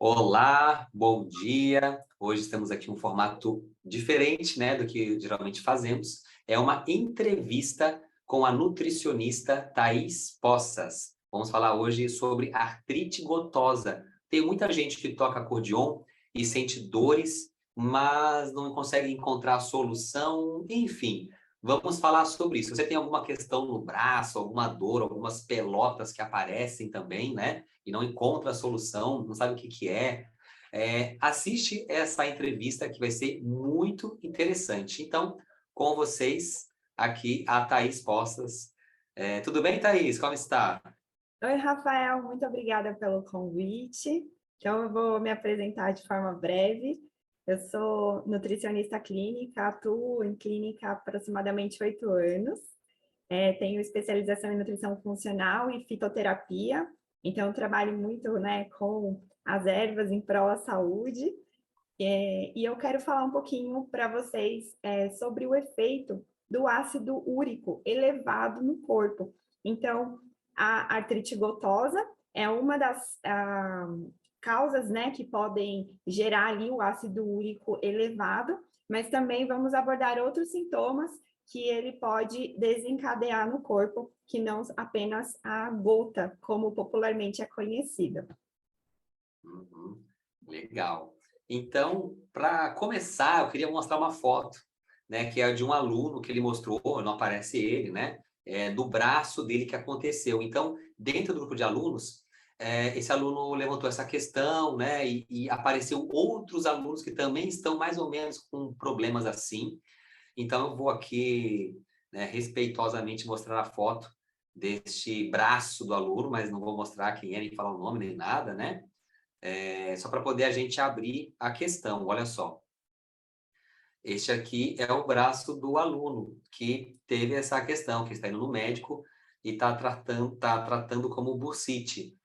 Olá, bom dia. Hoje estamos aqui em um formato diferente, né, do que geralmente fazemos. É uma entrevista com a nutricionista Thaís Poças. Vamos falar hoje sobre artrite gotosa. Tem muita gente que toca acordeon e sente dores, mas não consegue encontrar a solução. Enfim, vamos falar sobre isso. Você tem alguma questão no braço, alguma dor, algumas pelotas que aparecem também, né? E não encontra a solução, não sabe o que que é, assiste essa entrevista que vai ser muito interessante. Então, com vocês, aqui a Thaís Poças. Tudo bem, Thaís? Como está? Oi, Rafael, muito obrigada pelo convite. Então, eu vou me apresentar de forma breve. Eu sou nutricionista clínica, atuo em clínica há aproximadamente 8 anos. Tenho especialização em nutrição funcional e fitoterapia. Então, eu trabalho muito, né, com as ervas em prol da saúde. E eu quero falar um pouquinho para vocês sobre o efeito do ácido úrico elevado no corpo. Então, a artrite gotosa é uma das causas, né, que podem gerar ali o ácido úrico elevado, mas também vamos abordar outros sintomas que ele pode desencadear no corpo, que não apenas a gota, como popularmente é conhecida. Uhum, legal. Então, para começar, eu queria mostrar uma foto, né, que é de um aluno que ele mostrou, não aparece ele, né, do braço dele que aconteceu. Então, dentro do grupo de alunos, esse aluno levantou essa questão, né, e apareceu outros alunos que também estão mais ou menos com problemas assim. Então, eu vou aqui, né, respeitosamente mostrar a foto deste braço do aluno, mas não vou mostrar quem é, nem falar o nome, nem nada, né? Só para poder a gente abrir a questão. Olha só, este aqui é o braço do aluno que teve essa questão, que está indo no médico e está tratando como bursite.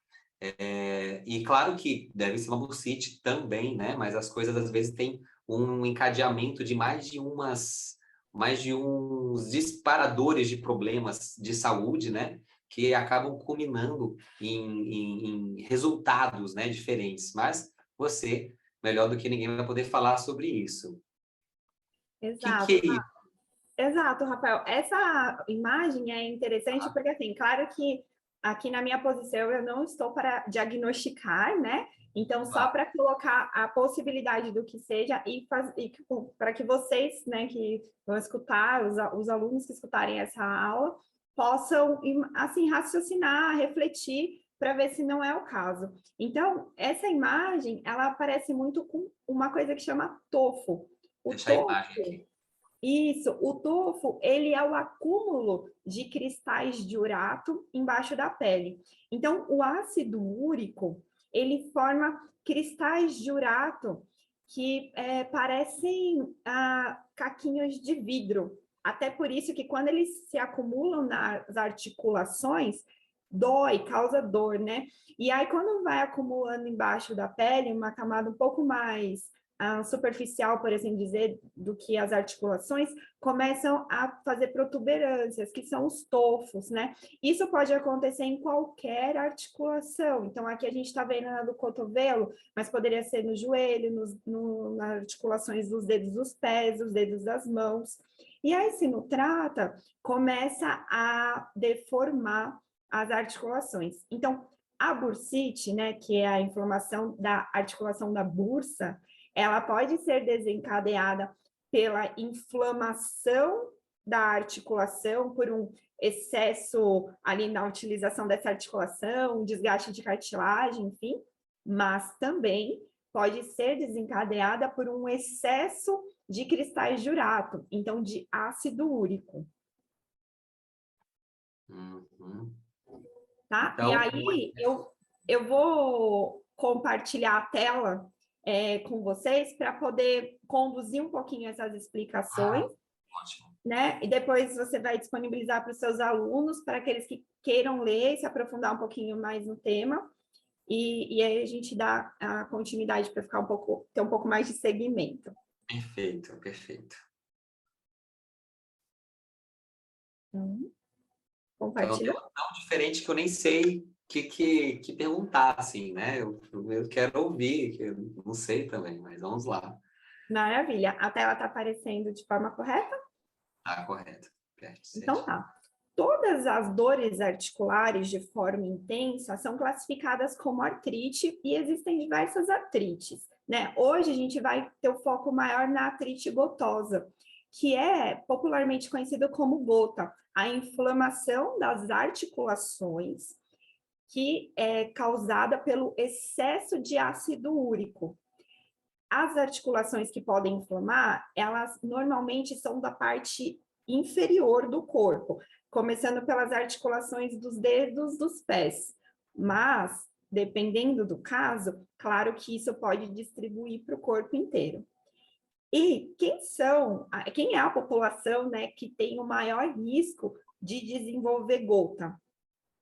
E claro que deve ser uma bursite também, né? Mas as coisas às vezes têm um encadeamento de mais de uns disparadores de problemas de saúde, né? Que acabam culminando em resultados, né, diferentes. Mas você, melhor do que ninguém, vai poder falar sobre isso. O que Exato. é isso? Exato, Rafael. Essa imagem é interessante porque, assim, claro que aqui na minha posição eu não estou para diagnosticar, né? Então, só para colocar a possibilidade do que seja e para que vocês, né, que vão escutar, os alunos que escutarem essa aula, possam, assim, raciocinar, refletir para ver se não é o caso. Então, essa imagem, ela aparece muito com uma coisa que chama tofo. O Deixar a tofo imagem aqui. isso, o tufo, ele é o acúmulo de cristais de urato embaixo da pele. Então, o ácido úrico, ele forma cristais de urato que parecem caquinhos de vidro. Até por isso que quando eles se acumulam nas articulações, dói, causa dor, né? E aí, quando vai acumulando embaixo da pele, uma camada um pouco mais superficial, por assim dizer, do que as articulações, começam a fazer protuberâncias, que são os tofos, né? Isso pode acontecer em qualquer articulação. Então, aqui a gente está vendo na do cotovelo, mas poderia ser no joelho, nas articulações dos dedos dos pés, dos dedos das mãos. E aí, se não trata, começa a deformar as articulações. Então, a bursite, né, que é a inflamação da articulação da bursa, ela pode ser desencadeada pela inflamação da articulação, por um excesso ali na utilização dessa articulação, um desgaste de cartilagem, enfim, mas também pode ser desencadeada por um excesso de cristais de urato, então de ácido úrico. Uhum. Tá? E Então, aí eu vou compartilhar a tela com vocês para poder conduzir um pouquinho essas explicações, ótimo. né? E depois você vai disponibilizar para os seus alunos, para aqueles que queiram ler e se aprofundar um pouquinho mais no tema. E aí a gente dá a continuidade para ficar ter um pouco mais de segmento. Perfeito, perfeito. Então, tem Compartilhou? uma tão diferente que eu nem sei que perguntar, assim, né? Eu quero ouvir, que eu não sei também, mas vamos lá. Maravilha. A tela está aparecendo de forma correta? Tá, correto. Então tá. Todas as dores articulares de forma intensa são classificadas como artrite e existem diversas artrites, né? Hoje a gente vai ter o foco maior na artrite gotosa, que é popularmente conhecido como gota, a inflamação das articulações que é causada pelo excesso de ácido úrico. As articulações que podem inflamar, elas normalmente são da parte inferior do corpo, começando pelas articulações dos dedos dos pés. Mas, dependendo do caso, claro que isso pode distribuir para o corpo inteiro. E quem é a população, né, que tem o maior risco de desenvolver gota?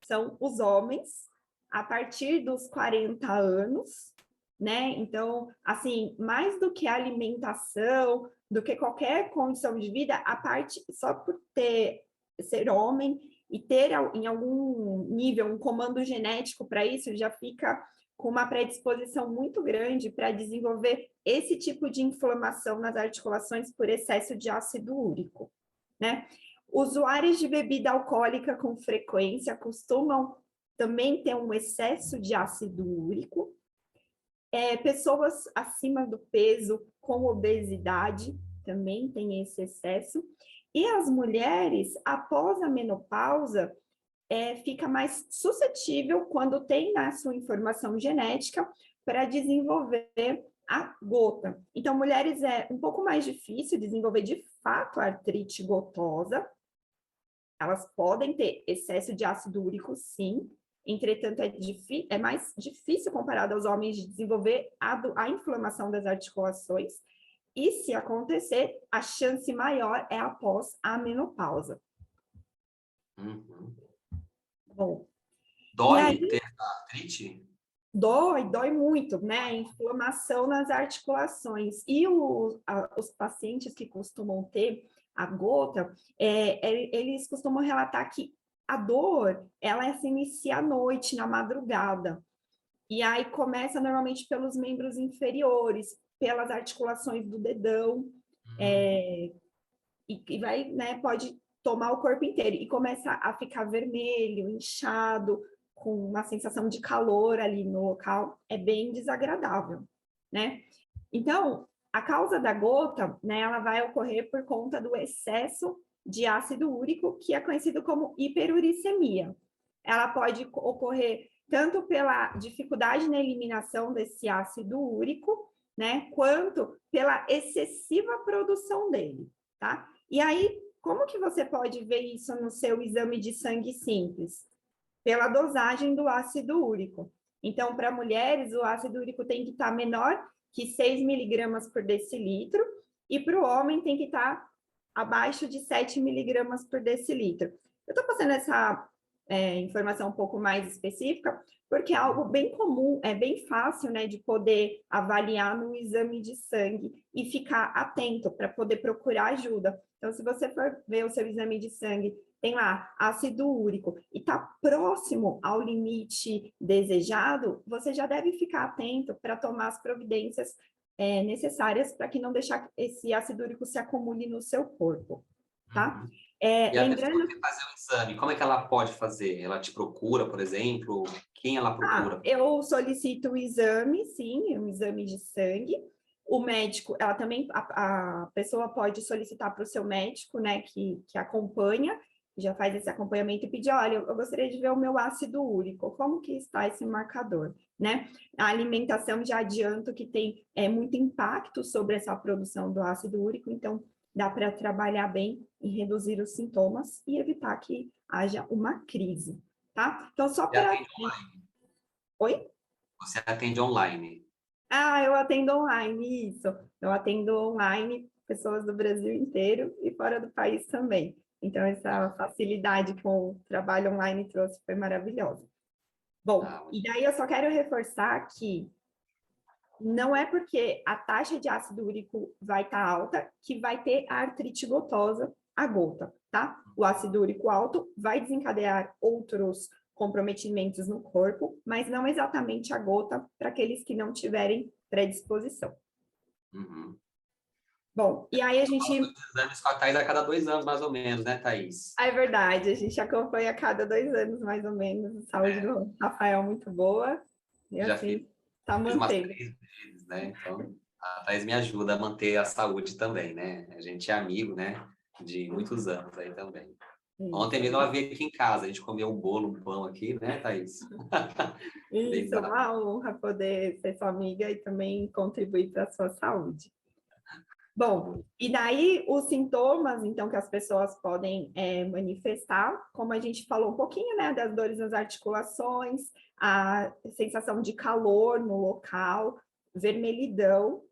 São os homens a partir dos 40 anos, né? Então, assim, mais do que a alimentação, do que qualquer condição de vida, a parte só por ser homem e ter em algum nível um comando genético para isso, já fica com uma predisposição muito grande para desenvolver esse tipo de inflamação nas articulações por excesso de ácido úrico, né? Usuários de bebida alcoólica com frequência costumam também ter um excesso de ácido úrico. Pessoas acima do peso com obesidade também têm esse excesso. E as mulheres, após a menopausa, fica mais suscetível quando tem a sua informação genética para desenvolver a gota. Então, mulheres é um pouco mais difícil desenvolver de fato a artrite gotosa. Elas podem ter excesso de ácido úrico, sim. Entretanto, é mais difícil comparado aos homens de desenvolver a inflamação das articulações. E se acontecer, a chance maior é após a menopausa. Uhum. Bom, Dói ter artrite? dói muito, né? Inflamação nas articulações. E os pacientes que costumam ter a gota, eles costumam relatar que a dor, ela se inicia à noite, na madrugada. E aí começa normalmente pelos membros inferiores, pelas articulações do dedão, e vai, né, pode tomar o corpo inteiro. E começa a ficar vermelho, inchado, com uma sensação de calor ali no local, é bem desagradável, né? Então, a causa da gota, né, ela vai ocorrer por conta do excesso de ácido úrico, que é conhecido como hiperuricemia. Ela pode ocorrer tanto pela dificuldade na eliminação desse ácido úrico, né, quanto pela excessiva produção dele, tá? E aí, como que você pode ver isso no seu exame de sangue simples? Pela dosagem do ácido úrico. Então, para mulheres, o ácido úrico tem que estar menor que 6 miligramas por decilitro, e para o homem tem que estar abaixo de 7 miligramas por decilitro. Eu estou passando essa informação um pouco mais específica, porque é algo bem comum, é bem fácil, né, de poder avaliar no exame de sangue e ficar atento para poder procurar ajuda. Então, se você for ver o seu exame de sangue, tem lá ácido úrico e está próximo ao limite desejado, você já deve ficar atento para tomar as providências necessárias para que não deixar esse ácido úrico se acumule no seu corpo, tá? Uhum. E a pessoa Lembrando... quer fazer um exame, como é que ela pode fazer? Ela te procura, por exemplo? Quem ela procura? Eu solicito o exame, sim, um exame de sangue. O médico, ela também, a pessoa pode solicitar para o seu médico, né, que acompanha, já faz esse acompanhamento e pedir, olha, eu gostaria de ver o meu ácido úrico, como que está esse marcador, né? A alimentação, já adianto que tem muito impacto sobre essa produção do ácido úrico, então dá para trabalhar bem e reduzir os sintomas e evitar que haja uma crise, tá? Então, só Você para... atende online? Oi? Você atende online? Eu atendo online, isso. Eu atendo online pessoas do Brasil inteiro e fora do país também. Então, essa facilidade que o trabalho online trouxe foi maravilhosa. Bom, Ah, e daí eu só quero reforçar que não é porque a taxa de ácido úrico vai estar alta que vai ter artrite gotosa, a gota, tá? O ácido úrico alto vai desencadear outros comprometimentos no corpo, mas não exatamente a gota para aqueles que não tiverem predisposição. Uhum. Bom, e aí a gente... Os exames com a Thaís a cada 2 anos, mais ou menos, né, Thaís? É verdade, a gente acompanha a cada 2 anos, mais ou menos. A saúde do Rafael é muito boa. E Já assim, tá fiz umas mantendo. 3 vezes, né? Então, a Thaís me ajuda a manter a saúde também, né? A gente é amigo, né? De muitos anos aí também. Ontem mesmo ela veio aqui em casa, a gente comeu um bolo, um pão aqui, né, Thaís? Isso, é Legal. uma honra poder ser sua amiga e também contribuir para a sua saúde. Bom, e daí os sintomas, então, que as pessoas podem manifestar, como a gente falou um pouquinho, né, das dores nas articulações, a sensação de calor no local, vermelhidão,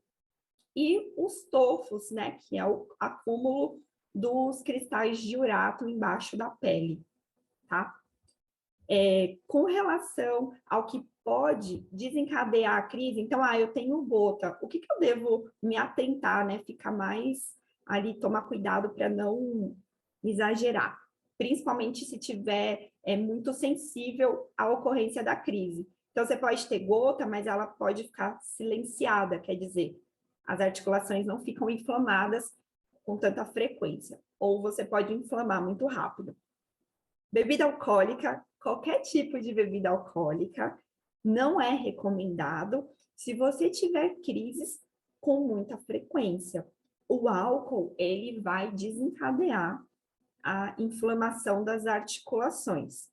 e os tofos, né, que é o acúmulo dos cristais de urato embaixo da pele, tá? Com relação ao que pode desencadear a crise, então, eu tenho gota, o que eu devo me atentar, né? Ficar mais ali, tomar cuidado para não exagerar, principalmente se tiver muito sensível à ocorrência da crise. Então, você pode ter gota, mas ela pode ficar silenciada, quer dizer, as articulações não ficam inflamadas com tanta frequência, ou você pode inflamar muito rápido. Bebida alcoólica, qualquer tipo de bebida alcoólica, não é recomendado se você tiver crises com muita frequência. O álcool, ele vai desencadear a inflamação das articulações.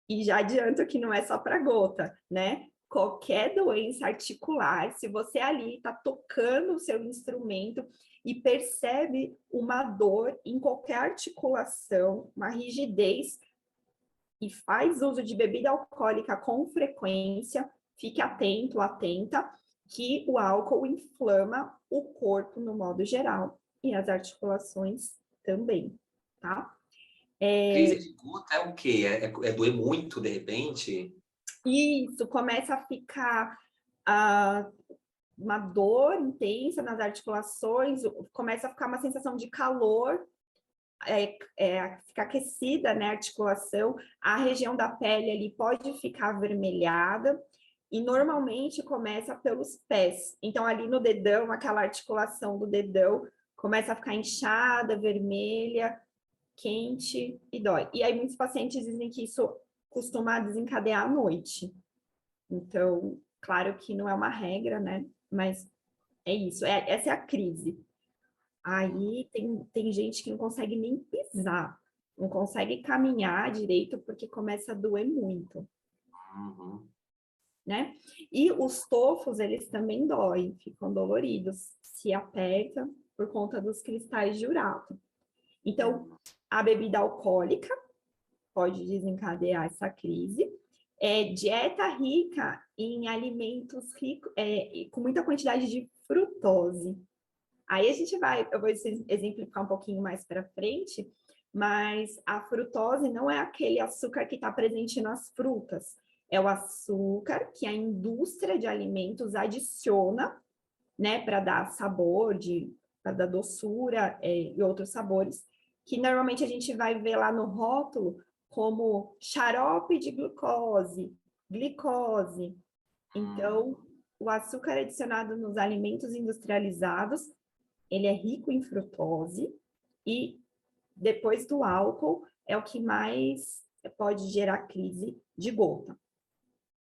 E já adianto que não é só para gota, né? Qualquer doença articular, se você ali está tocando o seu instrumento e percebe uma dor em qualquer articulação, uma rigidez, e faz uso de bebida alcoólica com frequência, fique atento, atenta, que o álcool inflama o corpo no modo geral e as articulações também, tá? Crise de gota é o quê? É doer muito, de repente? Isso, começa a ficar uma dor intensa nas articulações, começa a ficar uma sensação de calor, fica aquecida, né, a articulação, a região da pele ali pode ficar avermelhada, e normalmente começa pelos pés. Então, ali no dedão, aquela articulação do dedão começa a ficar inchada, vermelha, quente e dói. E aí, muitos pacientes dizem que isso costuma desencadear à noite. Então, claro que não é uma regra, né? Mas é isso, essa é a crise. Aí tem gente que não consegue nem pisar, não consegue caminhar direito porque começa a doer muito, Uhum. né? E os tofos, eles também doem, ficam doloridos, se aperta por conta dos cristais de urato. Então, a bebida alcoólica pode desencadear essa crise. Dieta rica em alimentos ricos, com muita quantidade de frutose. Aí eu vou exemplificar um pouquinho mais para frente, mas a frutose não é aquele açúcar que está presente nas frutas, é o açúcar que a indústria de alimentos adiciona, né, para dar sabor, para dar doçura e outros sabores, que normalmente a gente vai ver lá no rótulo como xarope de glucose, glicose. Então, o açúcar adicionado nos alimentos industrializados, ele é rico em frutose e depois do álcool é o que mais pode gerar crise de gota.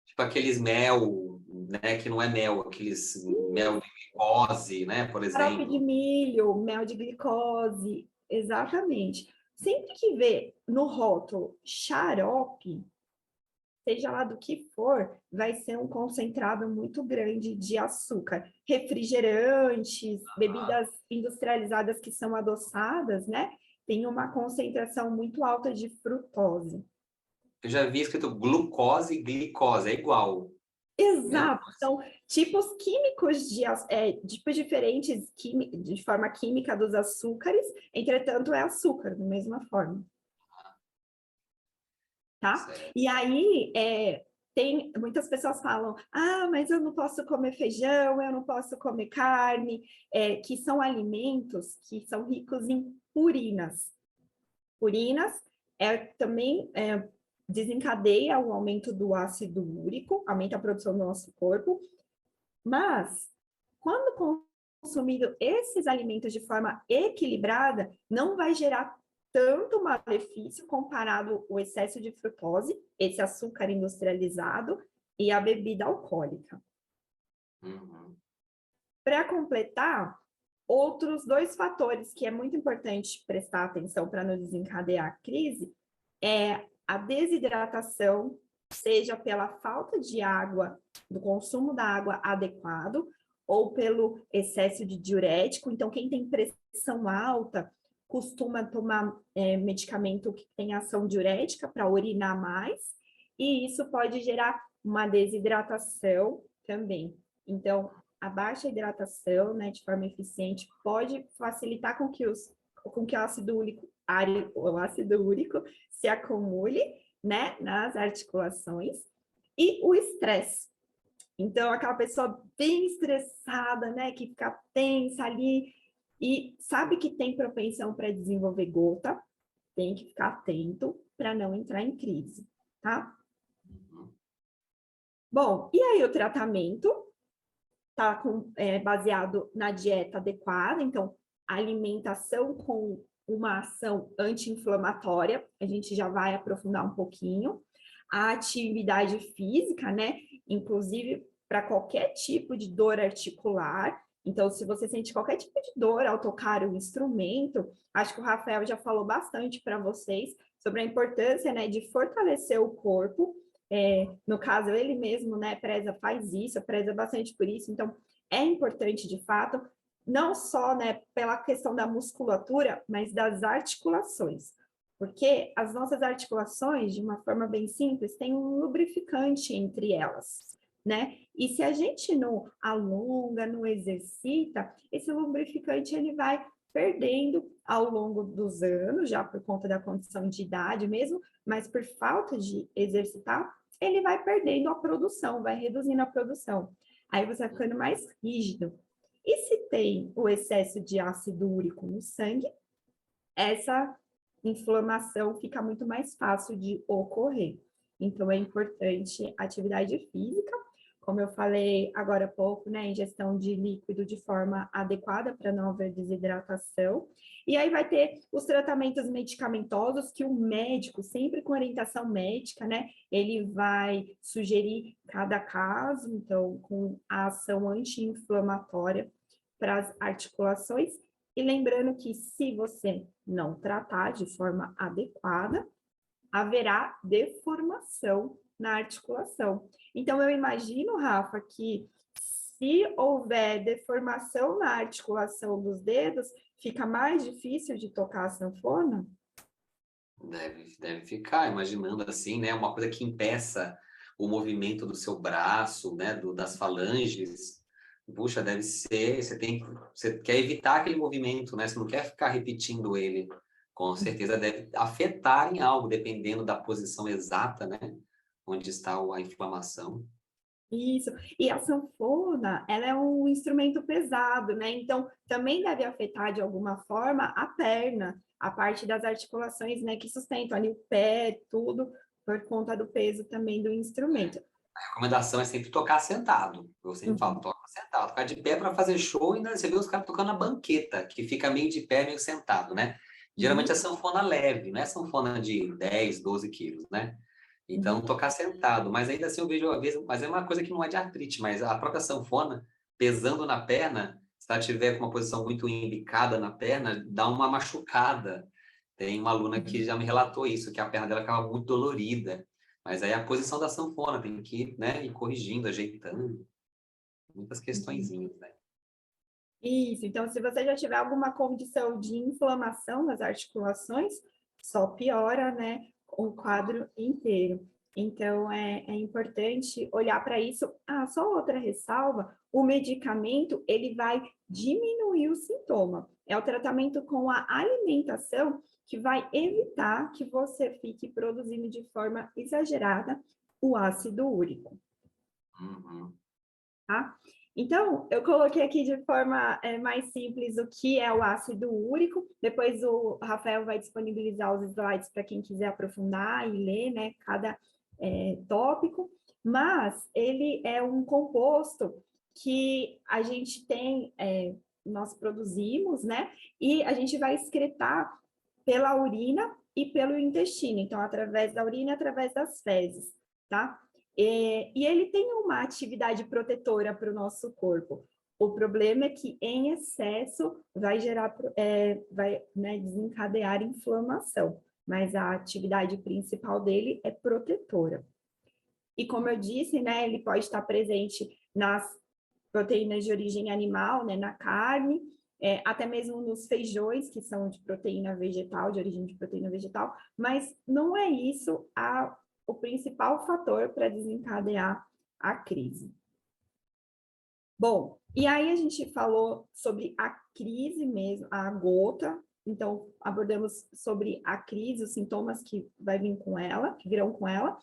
Tipo aqueles mel, né? Que não é mel, aqueles mel de glicose, né? Por Xarope de exemplo. milho, mel de glicose, exatamente. Sempre que vê no rótulo xarope, seja lá do que for, vai ser um concentrado muito grande de açúcar. Refrigerantes, bebidas industrializadas que são adoçadas, né? Tem uma concentração muito alta de frutose. Eu já vi escrito glucose e glicose, é igual. Mesmo? Exato, são tipos químicos tipos diferentes de forma química dos açúcares, entretanto é açúcar, da mesma forma. Tá? Certo. E aí, muitas pessoas falam, mas eu não posso comer feijão, eu não posso comer carne, que são alimentos que são ricos em purinas. Purinas também desencadeia o aumento do ácido úrico, aumenta a produção do nosso corpo, mas quando consumido esses alimentos de forma equilibrada, não vai gerar tanto malefício comparado ao excesso de frutose, esse açúcar industrializado, e a bebida alcoólica. Uhum. Para completar, outros dois fatores que é muito importante prestar atenção para não desencadear a crise é a desidratação, seja pela falta de água, do consumo da água adequado, ou pelo excesso de diurético. Então, quem tem pressão alta costuma tomar medicamento que tem ação diurética para urinar mais, e isso pode gerar uma desidratação também. Então, a baixa hidratação, né, de forma eficiente, pode facilitar com que o ácido úrico se acumule, né, nas articulações, e o estresse. Então, aquela pessoa bem estressada, né, que fica tensa ali e sabe que tem propensão para desenvolver gota, tem que ficar atento para não entrar em crise, tá? Bom, e aí o tratamento está baseado na dieta adequada, então, alimentação com uma ação anti-inflamatória, a gente já vai aprofundar um pouquinho. A atividade física, né? Inclusive para qualquer tipo de dor articular. Então, se você sente qualquer tipo de dor ao tocar o instrumento, acho que o Rafael já falou bastante para vocês sobre a importância, né, de fortalecer o corpo. No caso, ele mesmo, né, faz isso, preza bastante por isso. Então, é importante, de fato, não só, né, pela questão da musculatura, mas das articulações. Porque as nossas articulações, de uma forma bem simples, têm um lubrificante entre elas, né? E se a gente não alonga, não exercita, esse lubrificante ele vai perdendo ao longo dos anos, já por conta da condição de idade mesmo, mas por falta de exercitar, ele vai perdendo a produção, vai reduzindo a produção. Aí você vai ficando mais rígido. E se tem o excesso de ácido úrico no sangue, essa inflamação fica muito mais fácil de ocorrer. Então, é importante atividade física, como eu falei agora há pouco, né, ingestão de líquido de forma adequada para não haver desidratação. E aí vai ter os tratamentos medicamentosos que o médico, sempre com orientação médica, né, ele vai sugerir cada caso, então, com a ação anti-inflamatória para as articulações. E lembrando que se você não tratar de forma adequada, haverá deformação na articulação. Então, eu imagino, Rafa, que se houver deformação na articulação dos dedos, fica mais difícil de tocar a sanfona? Deve ficar, imaginando assim, né? Uma coisa que impeça o movimento do seu braço, né? Das falanges. Puxa, deve ser. Você quer evitar aquele movimento, né? Você não quer ficar repetindo ele. Com certeza deve afetar em algo, dependendo da posição exata, né? Onde está a inflamação. Isso. E a sanfona, ela é um instrumento pesado, né? Então, também deve afetar de alguma forma a perna, a parte das articulações, né, que sustentam ali o pé, tudo, por conta do peso também do instrumento. A recomendação é sempre tocar sentado. Eu sempre falo, toca sentado. Ficar de pé para fazer show, ainda você vê os caras tocando na banqueta, que fica meio de pé, meio sentado, né? Geralmente é sanfona leve, não é sanfona de 10, 12 quilos, né? Então, tocar sentado. Mas ainda assim eu vejo, às vezes, mas é uma coisa que não é de artrite, mas a própria sanfona, pesando na perna, se ela tiver com uma posição muito embicada na perna, dá uma machucada. Tem uma aluna que já me relatou isso, que a perna dela ficava muito dolorida. Mas aí a posição da sanfona tem que ir, né, ir corrigindo, ajeitando. Muitas questõezinhas, né? Isso, então se você já tiver alguma condição de inflamação nas articulações, só piora, né, o quadro inteiro. Então é importante olhar para isso. Ah, só outra ressalva, o medicamento ele vai diminuir o sintoma. É o tratamento com a alimentação que vai evitar que você fique produzindo de forma exagerada o ácido úrico, Uhum. tá? Então, eu coloquei aqui de forma mais simples o que é o ácido úrico, depois o Rafael vai disponibilizar os slides para quem quiser aprofundar e ler, né, cada tópico, mas ele é um composto que a gente tem, nós produzimos, né, e a gente vai excretar pela urina e pelo intestino, então através da urina e através das fezes, tá? E ele tem uma atividade protetora para o nosso corpo. O problema é que em excesso vai gerar, vai, né, desencadear inflamação, mas a atividade principal dele é protetora. E como eu disse, né, ele pode estar presente nas proteínas de origem animal, né, na carne, até mesmo nos feijões, que são de proteína vegetal, de origem de proteína vegetal, mas não é isso o principal fator para desencadear a crise. Bom, e aí a gente falou sobre a crise mesmo, a gota, então abordamos sobre a crise, os sintomas que vai vir com ela, que virão com ela.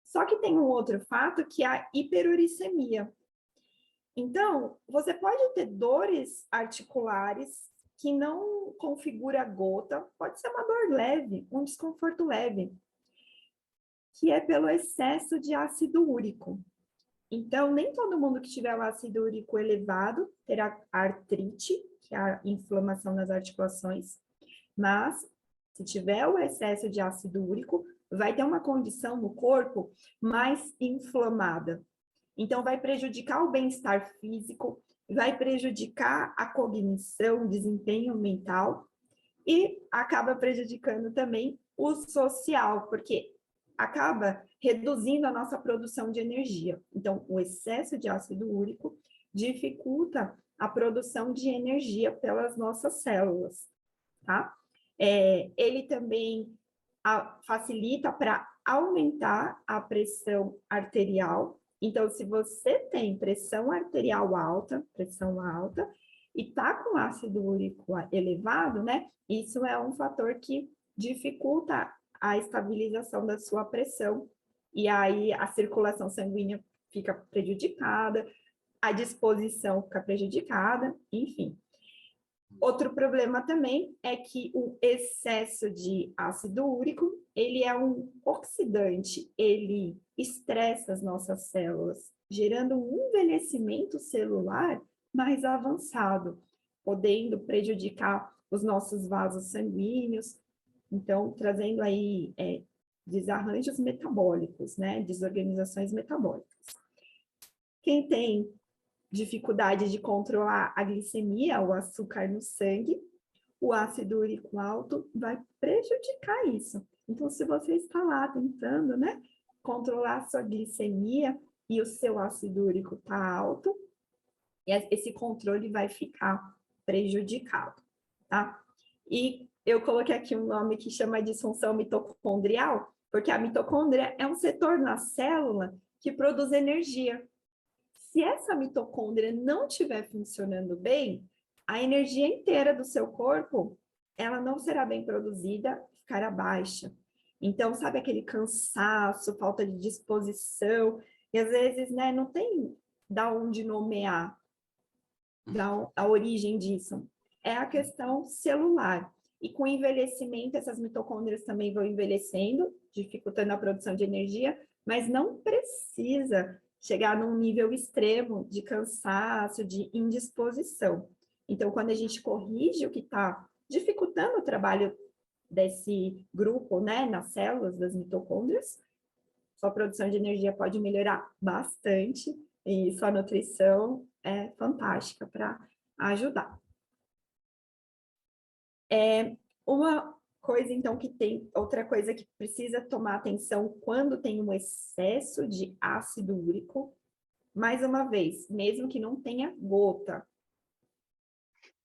Só que tem um outro fato que é a hiperuricemia. Então, você pode ter dores articulares que não configura a gota, pode ser uma dor leve, um desconforto leve, que é pelo excesso de ácido úrico. Então, nem todo mundo que tiver o ácido úrico elevado terá artrite, que é a inflamação das articulações, mas se tiver o excesso de ácido úrico, vai ter uma condição no corpo mais inflamada. Então, vai prejudicar o bem-estar físico, vai prejudicar a cognição, o desempenho mental e acaba prejudicando também o social, porque acaba reduzindo a nossa produção de energia. Então, o excesso de ácido úrico dificulta a produção de energia pelas nossas células, tá? Ele também facilita para aumentar a pressão arterial. Então, se você tem pressão arterial alta, e está com ácido úrico elevado, né? Isso é um fator que dificulta a estabilização da sua pressão. E aí a circulação sanguínea fica prejudicada, a disposição fica prejudicada, enfim. Outro problema também é que o excesso de ácido úrico, ele é um oxidante, ele estressa as nossas células, gerando um envelhecimento celular mais avançado, podendo prejudicar os nossos vasos sanguíneos, então trazendo aí desarranjos metabólicos, né, desorganizações metabólicas. Quem tem dificuldade de controlar a glicemia, o açúcar no sangue, o ácido úrico alto vai prejudicar isso. Então, se você está lá tentando, né, controlar a sua glicemia e o seu ácido úrico está alto, esse controle vai ficar prejudicado, tá? E eu coloquei aqui um nome que chama disfunção mitocondrial, porque a mitocôndria é um setor na célula que produz energia. Se essa mitocôndria não estiver funcionando bem, a energia inteira do seu corpo, ela não será bem produzida, ficará baixa. Então, sabe aquele cansaço, falta de disposição, e às vezes, né, não tem da onde nomear a origem disso. É a questão celular. E com o envelhecimento, essas mitocôndrias também vão envelhecendo, dificultando a produção de energia, mas não precisa chegar num nível extremo de cansaço, de indisposição. Então, quando a gente corrige o que está dificultando o trabalho desse grupo, né, nas células das mitocôndrias, sua produção de energia pode melhorar bastante e sua nutrição é fantástica para ajudar. Uma coisa, então, outra coisa que precisa tomar atenção quando tem um excesso de ácido úrico, mais uma vez, mesmo que não tenha gota,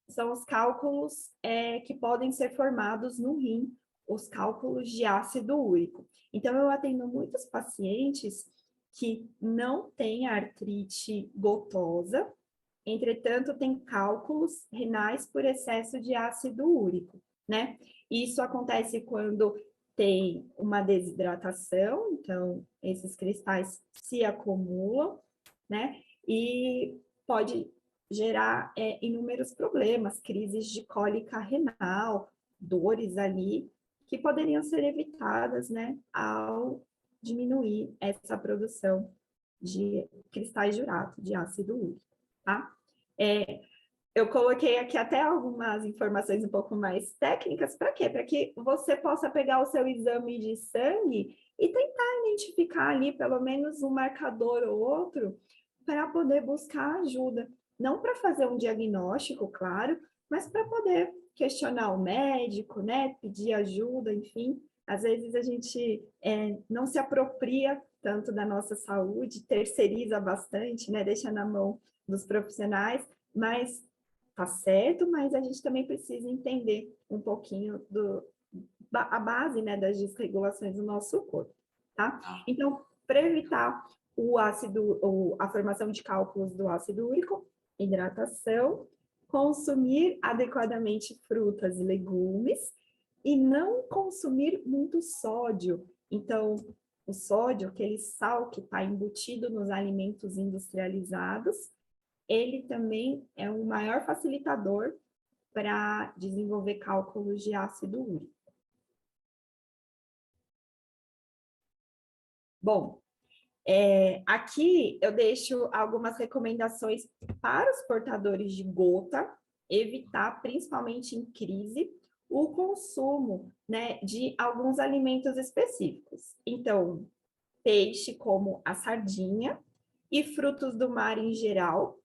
são os cálculos que podem ser formados no rim, os cálculos de ácido úrico. Então, eu atendo muitos pacientes que não têm artrite gotosa, entretanto, tem cálculos renais por excesso de ácido úrico, né? Isso acontece quando tem uma desidratação, então esses cristais se acumulam, né? e pode gerar inúmeros problemas, crises de cólica renal, dores ali, que poderiam ser evitadas, né, ao diminuir essa produção de cristais de urato, de ácido úrico, tá? Eu coloquei aqui até algumas informações um pouco mais técnicas, para quê? Para que você possa pegar o seu exame de sangue e tentar identificar ali pelo menos um marcador ou outro para poder buscar ajuda. Não para fazer um diagnóstico, claro, mas para poder questionar o médico, né? Pedir ajuda, enfim. Às vezes a gente não se apropria tanto da nossa saúde, terceiriza bastante, né? Deixa na mão dos profissionais, mas tá certo, mas a gente também precisa entender um pouquinho a base, né, das desregulações do nosso corpo, tá? Então, para evitar a formação de cálculos do ácido úrico, hidratação, consumir adequadamente frutas e legumes e não consumir muito sódio. Então, o sódio, aquele sal que está embutido nos alimentos industrializados, ele também é o maior facilitador para desenvolver cálculos de ácido úrico. Bom, aqui eu deixo algumas recomendações para os portadores de gota, evitar, principalmente em crise, o consumo, né, de alguns alimentos específicos. Então, peixe como a sardinha e frutos do mar em geral,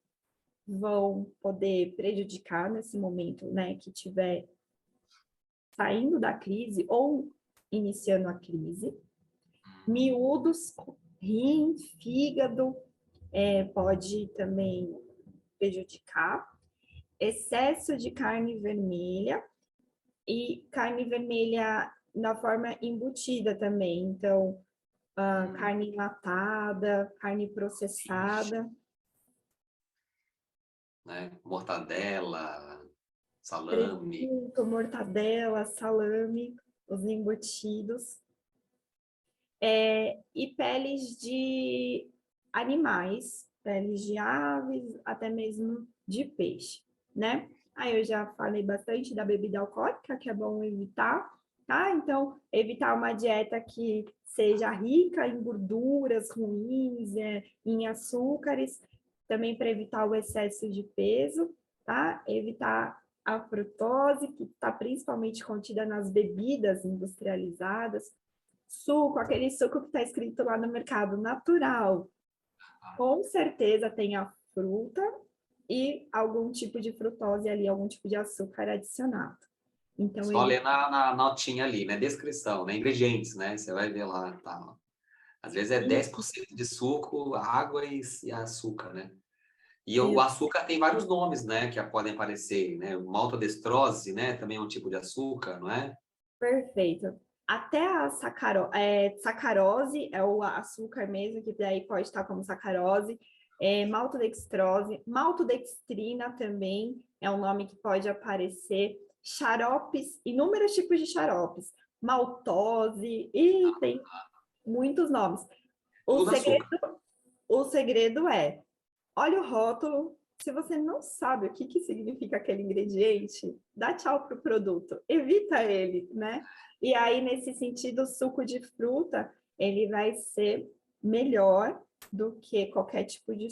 vão poder prejudicar nesse momento, né, que tiver saindo da crise ou iniciando a crise. Miúdos, rim, fígado, pode também prejudicar. Excesso de carne vermelha e carne vermelha na forma embutida também. Então, carne enlatada, carne processada. Né? Mortadela, salame. Presunto, mortadela, salame, os embutidos. E peles de animais, peles de aves, até mesmo de peixe, né? Aí eu já falei bastante da bebida alcoólica, que é bom evitar, tá? Então, evitar uma dieta que seja rica em gorduras ruins, em açúcares, também para evitar o excesso de peso, tá? Evitar a frutose, que está principalmente contida nas bebidas industrializadas, suco, aquele suco que está escrito lá no mercado, natural, com certeza tem a fruta e algum tipo de frutose ali, algum tipo de açúcar adicionado. Então, Só ler na notinha ali, né? Descrição, né? Ingredientes, né? Você vai ver lá, tá. Às vezes é 10% de suco, água e açúcar, né? E o açúcar tem vários nomes, né? Que podem aparecer, né? Maltodestrose, né? Também é um tipo de açúcar, não é? Perfeito. Até a sacarose é o açúcar mesmo, que daí pode estar como sacarose, maltodextrose, maltodextrina também é um nome que pode aparecer, xaropes, inúmeros tipos de xaropes, maltose, e tem muitos nomes. Tudo açúcar. O segredo é, olha o rótulo, se você não sabe o que significa aquele ingrediente, dá tchau para o produto, evita ele, né? E aí, nesse sentido, o suco de fruta, ele vai ser melhor do que qualquer tipo de...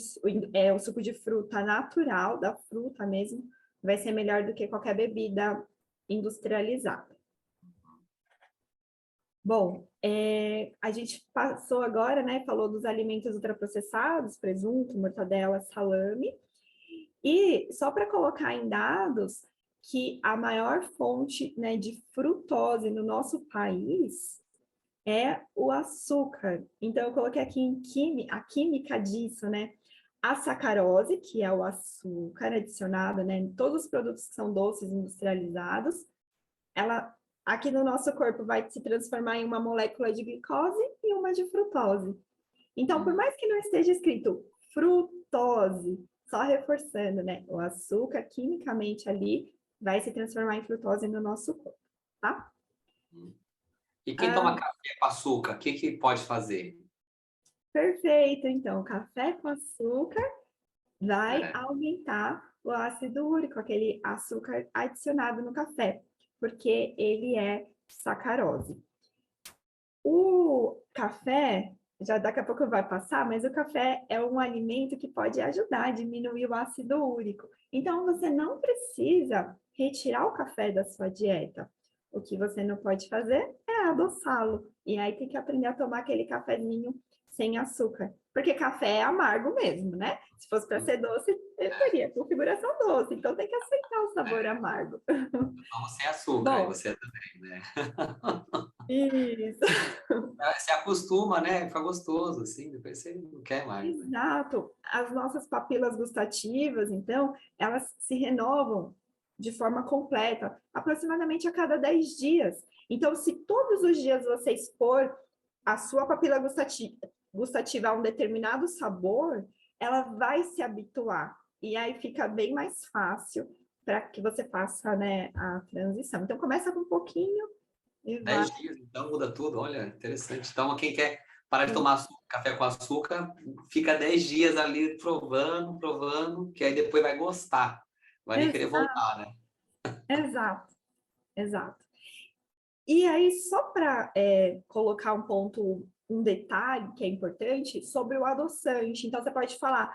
o suco de fruta natural, da fruta mesmo, vai ser melhor do que qualquer bebida industrializada. Bom, a gente passou agora, né, falou dos alimentos ultraprocessados, presunto, mortadela, salame, e só para colocar em dados que a maior fonte, né, de frutose no nosso país é o açúcar. Então, eu coloquei aqui a química disso, né? A sacarose, que é o açúcar adicionado, né, em todos os produtos que são doces industrializados, ela aqui no nosso corpo vai se transformar em uma molécula de glicose e uma de frutose. Então, por mais que não esteja escrito frutose, só reforçando, né? O açúcar, quimicamente ali, vai se transformar em frutose no nosso corpo, tá? E quem toma café com açúcar, o que pode fazer? Perfeito, então, café com açúcar vai É. aumentar o ácido úrico, aquele açúcar adicionado no café, porque ele é sacarose. O café, já daqui a pouco vai passar, mas o café é um alimento que pode ajudar a diminuir o ácido úrico. Então, você não precisa retirar o café da sua dieta. O que você não pode fazer é adoçá-lo. E aí tem que aprender a tomar aquele cafezinho sem açúcar. Porque café é amargo mesmo, né? Se fosse para ser doce, ele teria configuração doce. Então tem que aceitar o sabor amargo. Vamos sem açúcar, e Bom, você também, né? isso. Se acostuma, né? Fica gostoso, assim, depois você não quer mais, né? Exato. As nossas papilas gustativas, então, elas se renovam de forma completa, aproximadamente a cada 10 dias. Então, se todos os dias você expor a sua papila gustativa a um determinado sabor, ela vai se habituar. E aí fica bem mais fácil para que você faça, né, a transição. Então, começa com um pouquinho e vai. 10 dias, então muda tudo, olha, interessante. Então, quem quer parar de tomar café com açúcar, fica 10 dias ali provando, provando, que aí depois vai gostar, vai nem querer voltar, né? Exato, exato. E aí, só para colocar um ponto, um detalhe que é importante sobre o adoçante. Então, você pode falar,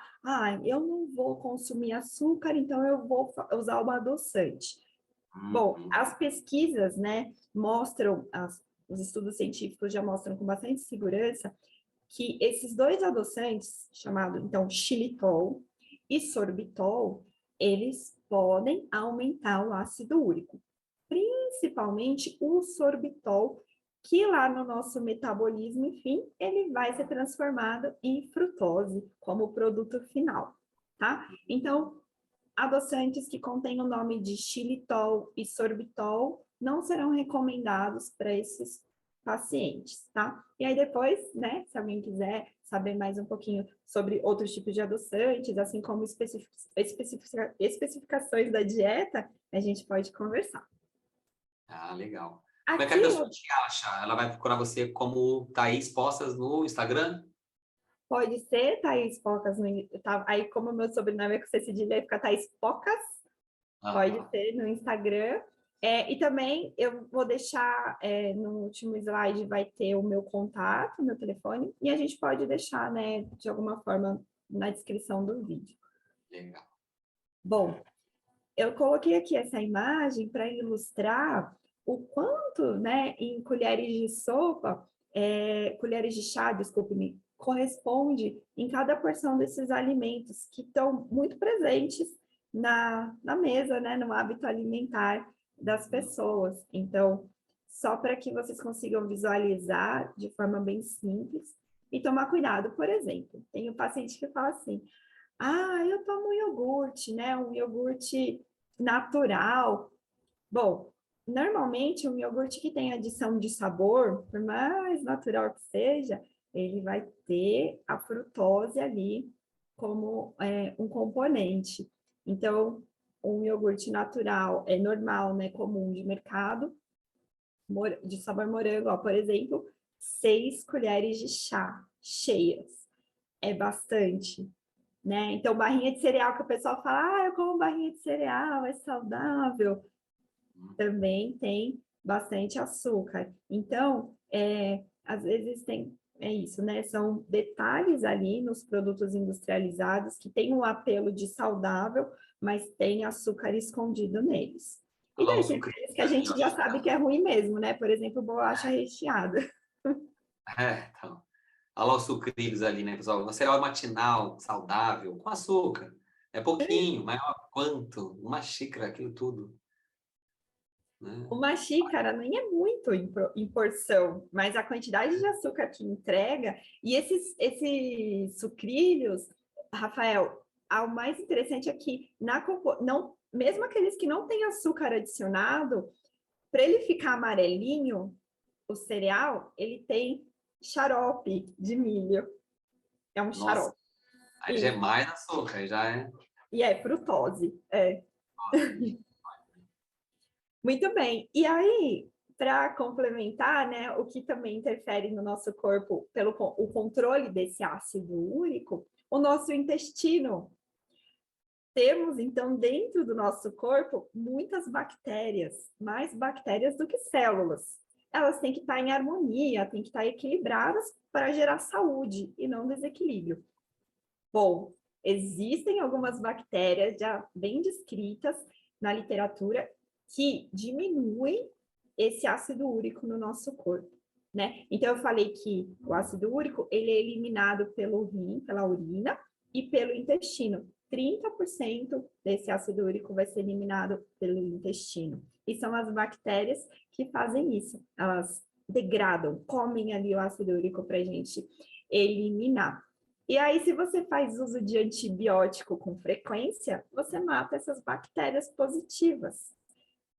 eu não vou consumir açúcar, então eu vou usar o adoçante. Bom, Uhum. as pesquisas, né, mostram, os estudos científicos já mostram com bastante segurança que esses dois adoçantes, chamado então xilitol e sorbitol, eles podem aumentar o ácido úrico, principalmente o sorbitol, que lá no nosso metabolismo, enfim, ele vai ser transformado em frutose como produto final, tá? Então, adoçantes que contêm o nome de xilitol e sorbitol não serão recomendados para esses pacientes, tá? E aí depois, né, se alguém quiser saber mais um pouquinho sobre outros tipos de adoçantes, assim como especificações da dieta, a gente pode conversar. Ah, legal. Como é que a Aqui pessoa te acha? Ela vai procurar você como Thaís Postas no Instagram? pode ser Thaís Pocas, aí como o meu sobrenome é com C cedilha, aí fica Thaís Pocas, pode Aham. ser no Instagram. E também eu vou deixar no último slide, vai ter o meu contato, o meu telefone, e a gente pode deixar, né, de alguma forma, na descrição do vídeo. Legal. Bom, eu coloquei aqui essa imagem para ilustrar o quanto, né, em colheres de sopa, colheres de chá, desculpe-me, corresponde em cada porção desses alimentos que estão muito presentes na mesa, né, no hábito alimentar das pessoas. Então, só para que vocês consigam visualizar de forma bem simples e tomar cuidado. Por exemplo, tem um paciente que fala assim, eu tomo iogurte, né? Um iogurte natural. Bom, normalmente um iogurte que tem adição de sabor, por mais natural que seja, ele vai ter a frutose ali como um componente. Então, um iogurte natural é normal, né? Comum de mercado, de sabor morango, ó, por exemplo, 6 colheres de chá cheias. É bastante, né? Então, barrinha de cereal que o pessoal fala, eu como barrinha de cereal, é saudável, também tem bastante açúcar. Então, às vezes tem, é isso, né? São detalhes ali nos produtos industrializados que tem um apelo de saudável, mas tem açúcar escondido neles. E Olha lá daí os tem sucrilhos aqueles que a ali, gente ó. já sabe que é ruim mesmo, né? Por exemplo, bolacha recheada. Então. Olha lá os sucrilhos ali, né, pessoal? Um cereal matinal, saudável, com açúcar. É pouquinho, mas ó, quanto? Uma xícara, aquilo tudo, né? Uma xícara nem é muito em porção, mas a quantidade de açúcar que entrega, e esses sucrilhos, Rafael, o mais interessante é que não, mesmo aqueles que não têm açúcar adicionado, para ele ficar amarelinho, o cereal, ele tem xarope de milho. É um Nossa, xarope. aí já é Isso. mais açúcar, aí já é. E é frutose. É. Muito bem. E aí, para complementar, né, o que também interfere no nosso corpo pelo o controle desse ácido úrico, o nosso intestino. temos, então, dentro do nosso corpo, muitas bactérias, mais bactérias do que células. Elas têm que estar em harmonia, têm que estar equilibradas para gerar saúde e não desequilíbrio. Bom, existem algumas bactérias já bem descritas na literatura que diminuem esse ácido úrico no nosso corpo, né? Então, eu falei que o ácido úrico, ele é eliminado pelo rim, pela urina e pelo intestino. 30% desse ácido úrico vai ser eliminado pelo intestino. E são as bactérias que fazem isso. Elas degradam, comem ali o ácido úrico para a gente eliminar. E aí, se você faz uso de antibiótico com frequência, você mata essas bactérias positivas.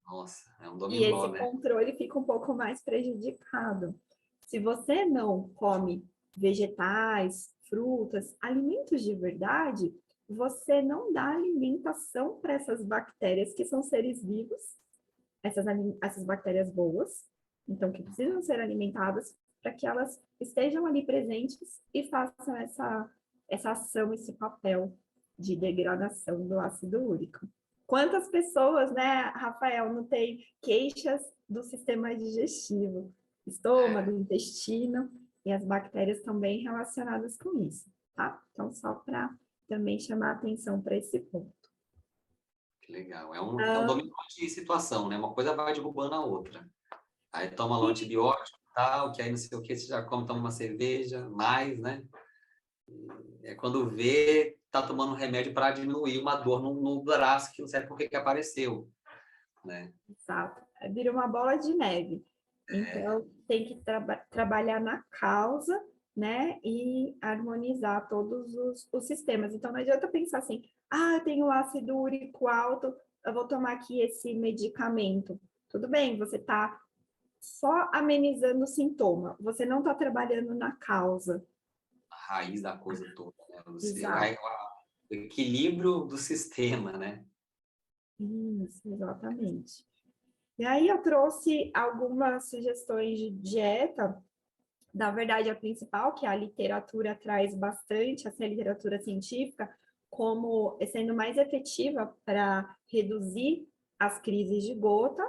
Nossa, é um E dominó, esse né? controle fica um pouco mais prejudicado. Se você não come vegetais, frutas, alimentos de verdade, você não dá alimentação para essas bactérias que são seres vivos, essas bactérias boas, então que precisam ser alimentadas para que elas estejam ali presentes e façam essa ação, esse papel de degradação do ácido úrico. Quantas pessoas, né, Rafael, não tem queixas do sistema digestivo, estômago, intestino, e as bactérias estão bem relacionadas com isso, tá? Então, só para também chamar a atenção para esse ponto. Que legal. É um dominó de situação, né? Uma coisa vai derrubando a outra. Aí toma lá um antibiótico e tal, que aí não sei o que, você já come, toma uma cerveja, mais, né? É quando vê, tá tomando remédio para diminuir uma dor no braço que não sabe por que apareceu, né? Exato. Vira uma bola de neve. Então, tem que trabalhar na causa, né? E harmonizar todos os sistemas. Então, não adianta pensar assim, eu tenho ácido úrico alto, eu vou tomar aqui esse medicamento. Tudo bem, você está só amenizando o sintoma, você não está trabalhando na causa. A raiz da coisa toda, né? Exato. O equilíbrio do sistema, né? Isso, exatamente. E aí eu trouxe algumas sugestões de dieta. Na verdade, a principal, que a literatura traz bastante, essa literatura científica, como sendo mais efetiva para reduzir as crises de gota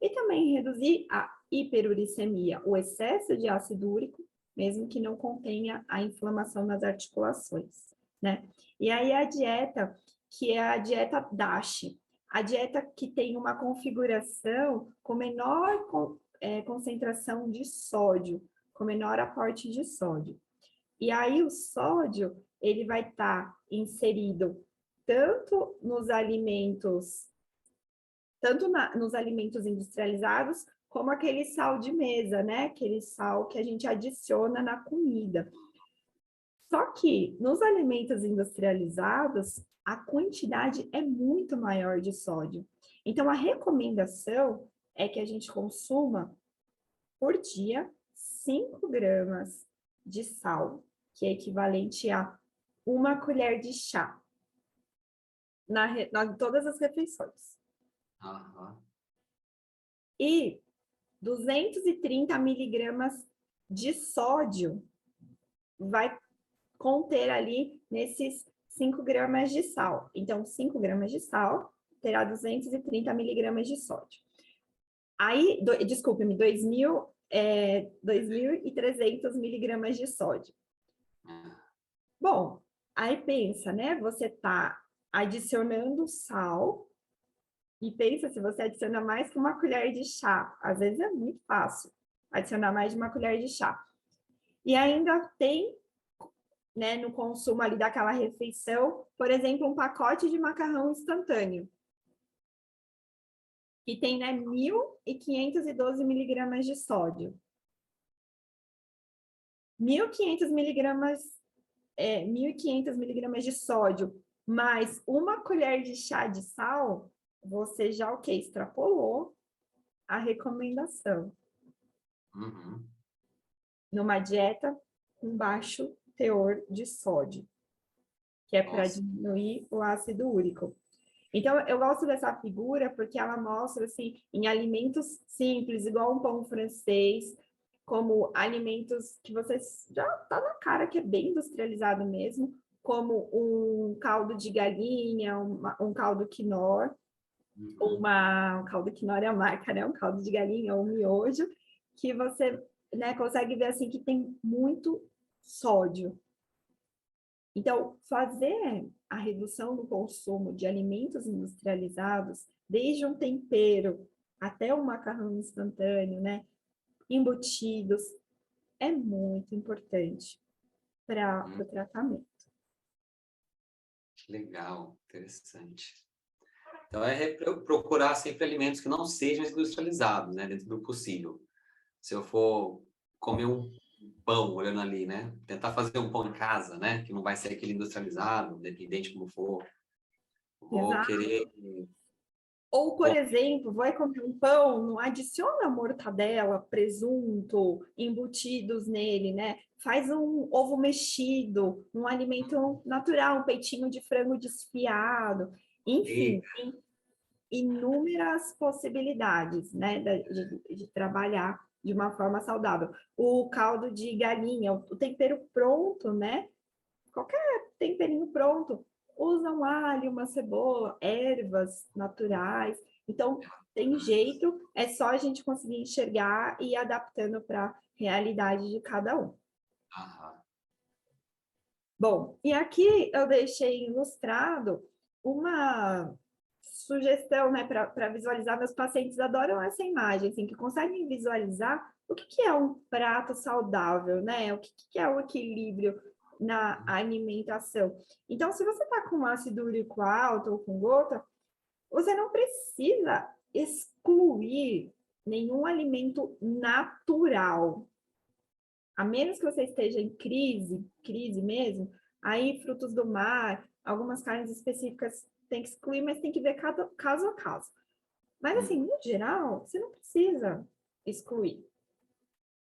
e também reduzir a hiperuricemia, o excesso de ácido úrico, mesmo que não contenha a inflamação nas articulações, né? E aí a dieta, que é a dieta DASH, a dieta que tem uma configuração com menor concentração de sódio, com menor aporte de sódio. E aí o sódio, ele vai estar inserido tanto nos alimentos, nos alimentos industrializados, como aquele sal de mesa, né? Aquele sal que a gente adiciona na comida. Só que nos alimentos industrializados, a quantidade é muito maior de sódio. Então, a recomendação é que a gente consuma por dia 5 gramas de sal, que é equivalente a 1 colher de chá na todas as refeições. Aham. E 230 miligramas de sódio vai conter ali nesses 5 gramas de sal. Então, 5 gramas de sal terá 230 miligramas de sódio. Aí, desculpe-me, 2.300 miligramas de sódio. Bom, aí pensa, né? Você está adicionando sal e pensa se você adiciona mais que 1 colher de chá. Às vezes é muito fácil adicionar mais de 1 colher de chá. E ainda tem, né, no consumo ali daquela refeição, por exemplo, um pacote de macarrão instantâneo, que tem, né, 1.512 miligramas de sódio. 1.500 miligramas 1.500 miligramas de sódio, mais 1 colher de chá de sal, você já o quê? Extrapolou a recomendação. Uhum. Numa dieta com baixo teor de sódio, que é para diminuir o ácido úrico. Então, eu gosto dessa figura porque ela mostra, assim, em alimentos simples, igual um pão francês, como alimentos que você já tá na cara que é bem industrializado mesmo, como um caldo de galinha, um caldo quinoa, Uhum. um caldo quinoa é a marca, né? Um caldo de galinha ou um miojo, que você, né, consegue ver assim que tem muito sódio. Então, fazer a redução no consumo de alimentos industrializados, desde um tempero até o macarrão instantâneo, né? Embutidos, é muito importante para o tratamento. Legal, interessante. Então, procurar sempre alimentos que não sejam industrializados, né, dentro do possível. Se eu for comer um pão, olhando ali, né, tentar fazer um pão em casa, né, que não vai ser aquele industrializado, independente como for. Vou Exato. querer... Ou, por exemplo, vai comer um pão, não adiciona mortadela, presunto, embutidos nele, né? Faz um ovo mexido, um alimento natural, um peitinho de frango desfiado. E, Enfim, tem inúmeras possibilidades, né, de trabalhar de uma forma saudável. O caldo de galinha, o tempero pronto, né? Qualquer temperinho pronto, usa um alho, uma cebola, ervas naturais. Então, tem jeito, é só a gente conseguir enxergar e ir adaptando para a realidade de cada um. aham. Bom, e aqui eu deixei ilustrado uma sugestão, né, para visualizar. Meus pacientes adoram essa imagem, assim, que conseguem visualizar o que é um prato saudável, né? O que é o equilíbrio na alimentação. Então, se você está com ácido úrico alto ou com gota, você não precisa excluir nenhum alimento natural, a menos que você esteja em crise mesmo, aí frutos do mar, algumas carnes específicas tem que excluir, mas tem que ver caso a caso. Mas assim, no geral, você não precisa excluir.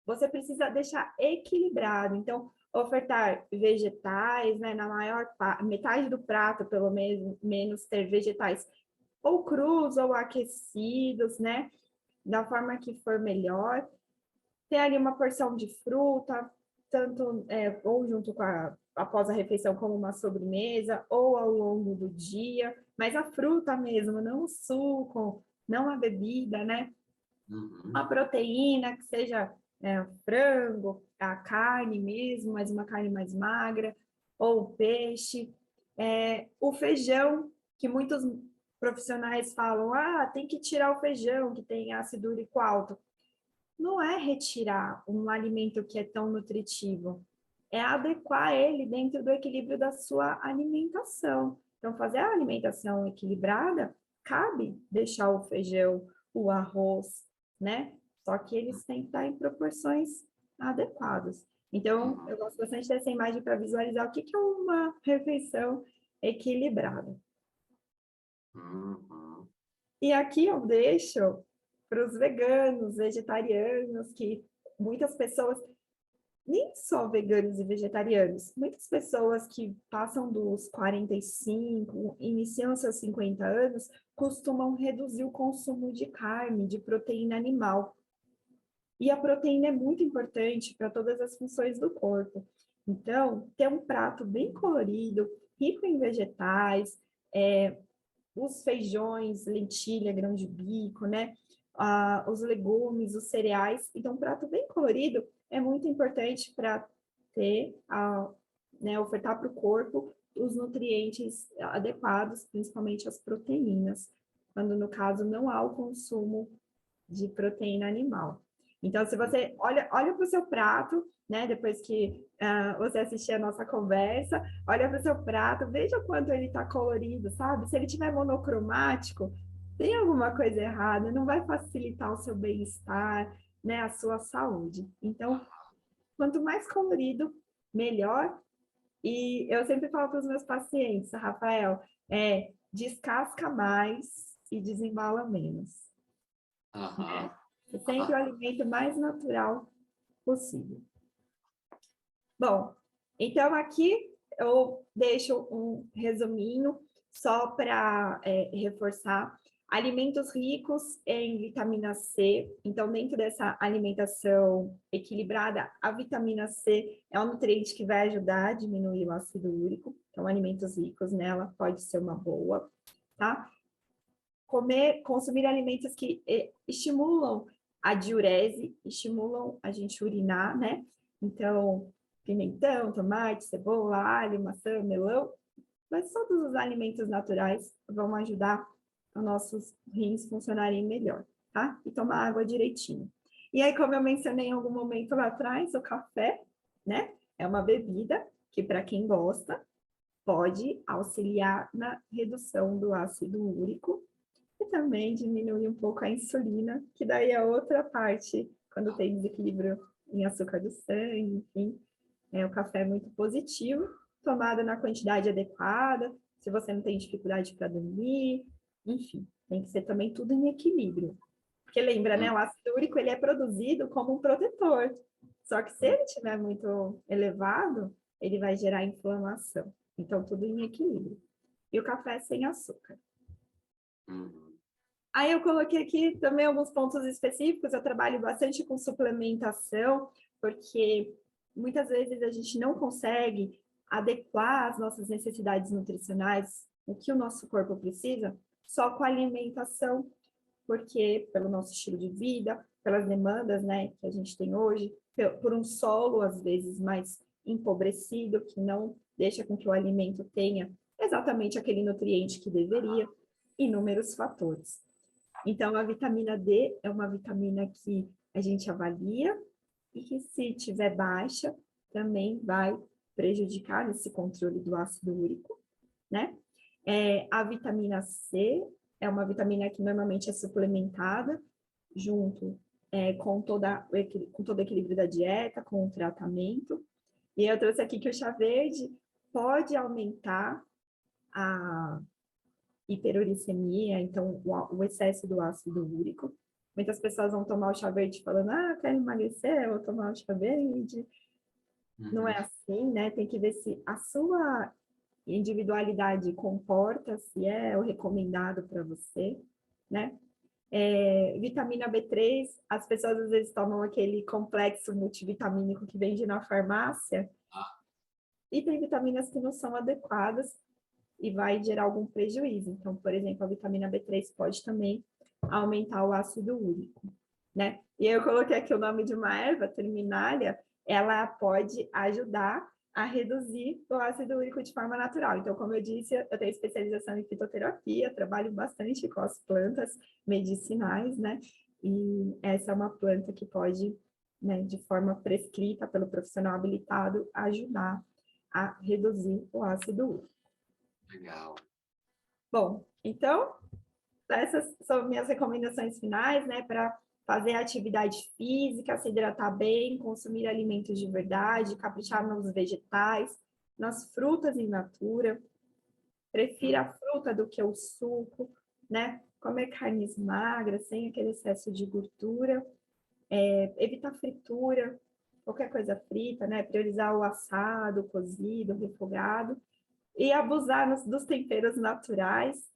Você precisa deixar equilibrado. Então, ofertar vegetais, né, na maior metade do prato, pelo menos ter vegetais ou crus ou aquecidos, né, da forma que for melhor. Ter ali uma porção de fruta, tanto ou junto com após a refeição como uma sobremesa, ou ao longo do dia, mas a fruta mesmo, não o suco, não a bebida, né? Uma Uhum. proteína, que seja frango, a carne mesmo, mas uma carne mais magra, ou peixe. O feijão, que muitos profissionais falam, tem que tirar o feijão, que tem ácido úrico alto. Não é retirar um alimento que é tão nutritivo, é adequar ele dentro do equilíbrio da sua alimentação. Então, fazer a alimentação equilibrada, cabe deixar o feijão, o arroz, né? Só que eles têm que estar em proporções adequadas. Então, Uhum. eu gosto bastante dessa imagem para visualizar o que é uma refeição equilibrada. Uhum. E aqui eu deixo para os veganos, vegetarianos, que muitas pessoas, nem só veganos e vegetarianos, muitas pessoas que passam dos 45, iniciam seus 50 anos, costumam reduzir o consumo de carne, de proteína animal. E a proteína é muito importante para todas as funções do corpo. Então, ter um prato bem colorido, rico em vegetais, os feijões, lentilha, grão de bico, né? Os legumes, os cereais. Então, um prato bem colorido é muito importante para ter, né, ofertar para o corpo os nutrientes adequados, principalmente as proteínas, quando no caso não há o consumo de proteína animal. Então, se você olha para o seu prato, né, depois que você assistir a nossa conversa, olha para o seu prato, veja o quanto ele está colorido, sabe? Se ele tiver monocromático, tem alguma coisa errada, não vai facilitar o seu bem-estar, né, a sua saúde. Então, quanto mais colorido, melhor. E eu sempre falo para os meus pacientes, Rafael, descasca mais e desembala menos, Aham. né? É sempre o alimento mais natural possível. Bom, então aqui eu deixo um resuminho só para reforçar. Alimentos ricos em vitamina C. Então, dentro dessa alimentação equilibrada, a vitamina C é um nutriente que vai ajudar a diminuir o ácido úrico. Então, alimentos ricos nela pode ser uma boa, tá? Consumir alimentos que estimulam a diurese, estimulam a gente urinar, né? Então, pimentão, tomate, cebola, alho, maçã, melão, mas todos os alimentos naturais vão ajudar os nossos rins funcionarem melhor, tá? E tomar água direitinho. E aí, como eu mencionei em algum momento lá atrás, o café, né? É uma bebida que, para quem gosta, pode auxiliar na redução do ácido úrico e também diminuir um pouco a insulina, que daí é outra parte, quando tem desequilíbrio em açúcar do sangue, enfim. O café é muito positivo, tomado na quantidade adequada, se você não tem dificuldade para dormir, enfim, tem que ser também tudo em equilíbrio. Porque lembra, né, o ácido úrico ele é produzido como um protetor, só que se ele estiver muito elevado, ele vai gerar inflamação. Então, tudo em equilíbrio. E o café sem açúcar. Aí eu coloquei aqui também alguns pontos específicos, eu trabalho bastante com suplementação, porque muitas vezes a gente não consegue adequar as nossas necessidades nutricionais, o que o nosso corpo precisa, só com a alimentação, porque pelo nosso estilo de vida, pelas demandas, né, que a gente tem hoje, por um solo, às vezes, mais empobrecido, que não deixa com que o alimento tenha exatamente aquele nutriente que deveria, inúmeros fatores. Então, a vitamina D é uma vitamina que a gente avalia e que, se tiver baixa, também vai prejudicar esse controle do ácido úrico, né? A vitamina C é uma vitamina que normalmente é suplementada junto com todo o equilíbrio da dieta, com o tratamento. E eu trouxe aqui que o chá verde pode aumentar a hiperuricemia, então o excesso do ácido úrico. Muitas pessoas vão tomar o chá verde falando, quero emagrecer, eu vou tomar o chá verde. Não é assim, né? Tem que ver se a sua individualidade comporta, se é o recomendado para você, né? Vitamina B3, as pessoas às vezes tomam aquele complexo multivitamínico que vende na farmácia, e tem vitaminas que não são adequadas e vai gerar algum prejuízo. Então, por exemplo, a vitamina B3 pode também aumentar o ácido úrico, né? E eu coloquei aqui o nome de uma erva, terminália, ela pode ajudar a reduzir o ácido úrico de forma natural. Então, como eu disse, eu tenho especialização em fitoterapia, trabalho bastante com as plantas medicinais, né? E essa é uma planta que pode, né, de forma prescrita pelo profissional habilitado, ajudar a reduzir o ácido úrico. Legal. Bom, então, essas são minhas recomendações finais, né, para fazer atividade física, se hidratar bem, consumir alimentos de verdade, caprichar nos vegetais, nas frutas in natura, prefira a fruta do que o suco, né, comer carnes magras, sem aquele excesso de gordura, evitar fritura, qualquer coisa frita, né, priorizar o assado, o cozido, o refogado, e abusar dos temperos naturais,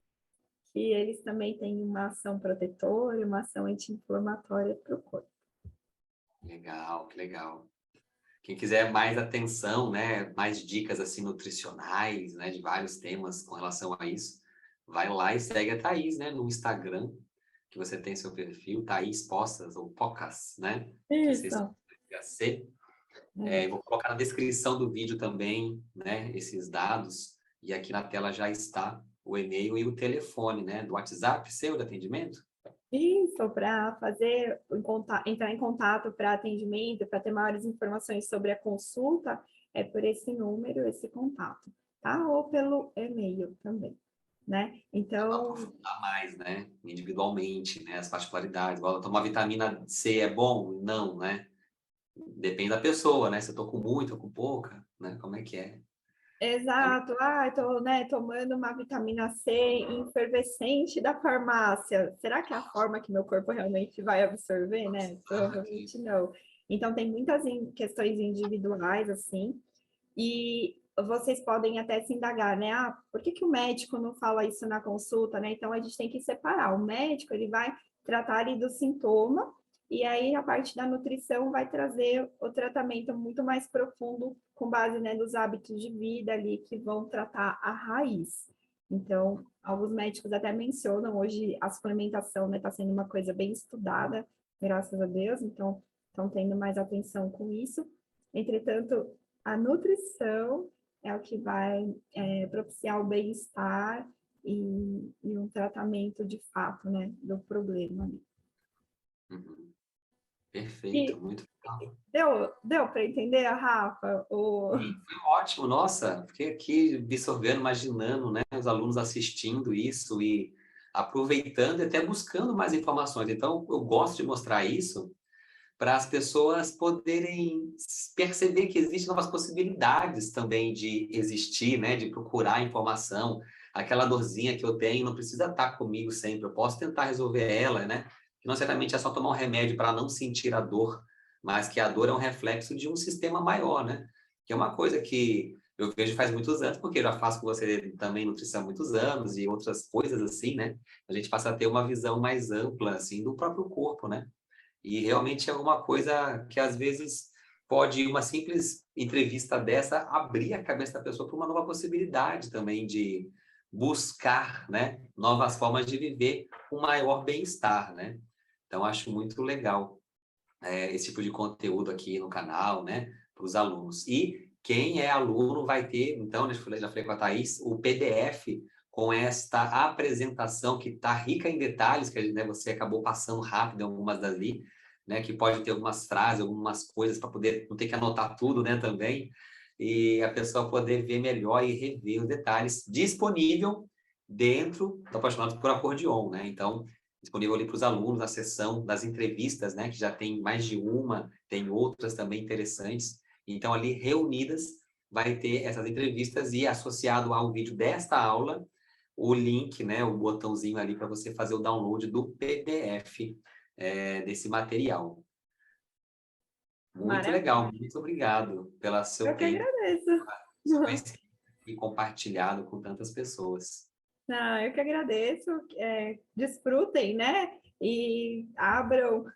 que eles também têm uma ação protetora, uma ação anti-inflamatória para o corpo. Legal, que legal. Quem quiser mais atenção, né, mais dicas assim nutricionais, né, de vários temas com relação a isso, vai lá e segue a Thaís, né, no Instagram, que você tem seu perfil, Thaís Poças ou Pocas, né? Isso. PCC. Vou colocar na descrição do vídeo também, né, esses dados, e aqui na tela já está o e-mail e o telefone, né, do WhatsApp seu de atendimento. Isso, para fazer, entrar em contato para atendimento, para ter maiores informações sobre a consulta, é por esse número, esse contato, tá? Ou pelo e-mail também, né? Então, Aprofundar mais, né, individualmente, né, as particularidades. Igual tomar vitamina C é bom? Não, né? Depende da pessoa, né? Se eu tô com muito ou com pouca, né? Como é que é? exato. Estou, né, tomando uma vitamina C efervescente da farmácia. Será que é a forma que meu corpo realmente vai absorver, né? Provavelmente não. Então, tem muitas questões individuais, assim, e vocês podem até se indagar, né? Ah, por que que o médico não fala isso na consulta, né? Então, a gente tem que separar. O médico, ele vai tratar ali do sintoma, e aí a parte da nutrição vai trazer o tratamento muito mais profundo, com base, né, nos hábitos de vida ali, que vão tratar a raiz. Então, alguns médicos até mencionam, hoje a suplementação, né, está sendo uma coisa bem estudada, graças a Deus, então estão tendo mais atenção com isso. Entretanto, a nutrição é o que vai propiciar o bem-estar e um tratamento de fato, né, do problema. Uhum. Perfeito, E muito legal. deu para entender, Rafa? Sim, foi ótimo, nossa, fiquei aqui absorvendo, imaginando, né, os alunos assistindo isso e aproveitando e até buscando mais informações. Então, eu gosto de mostrar isso para as pessoas poderem perceber que existem novas possibilidades também de existir, né, de procurar informação. Aquela dorzinha que eu tenho não precisa estar comigo sempre, eu posso tentar resolver ela, né? Que não necessariamente é só tomar um remédio para não sentir a dor, mas que a dor é um reflexo de um sistema maior, né? Que é uma coisa que eu vejo faz muitos anos, porque eu já faço com você também nutrição há muitos anos e outras coisas assim, né? A gente passa a ter uma visão mais ampla, assim, do próprio corpo, né? E realmente é alguma coisa que, às vezes, pode uma simples entrevista dessa abrir a cabeça da pessoa para uma nova possibilidade também de buscar, né, novas formas de viver um maior bem-estar, né? Então, acho muito legal esse tipo de conteúdo aqui no canal, né, para os alunos. E quem é aluno vai ter, então, já falei com a Thaís, o PDF com esta apresentação que está rica em detalhes, que né, você acabou passando rápido em algumas dali, né, que pode ter algumas frases, algumas coisas para poder não ter que anotar tudo, né, também, e a pessoa poder ver melhor e rever os detalhes, disponível dentro do Apaixonados por Acordeon, né? Então, disponível ali para os alunos, a sessão das entrevistas, né, que já tem mais de uma, tem outras também interessantes. Então, ali reunidas, vai ter essas entrevistas e associado ao vídeo desta aula, o link, né, o botãozinho ali para você fazer o download do PDF desse material. Muito legal, Maravilha. muito obrigado pelo Eu seu que tempo, agradeço. seu conhecimento e compartilhado com tantas pessoas. Não, eu que agradeço. Desfrutem, né? E abram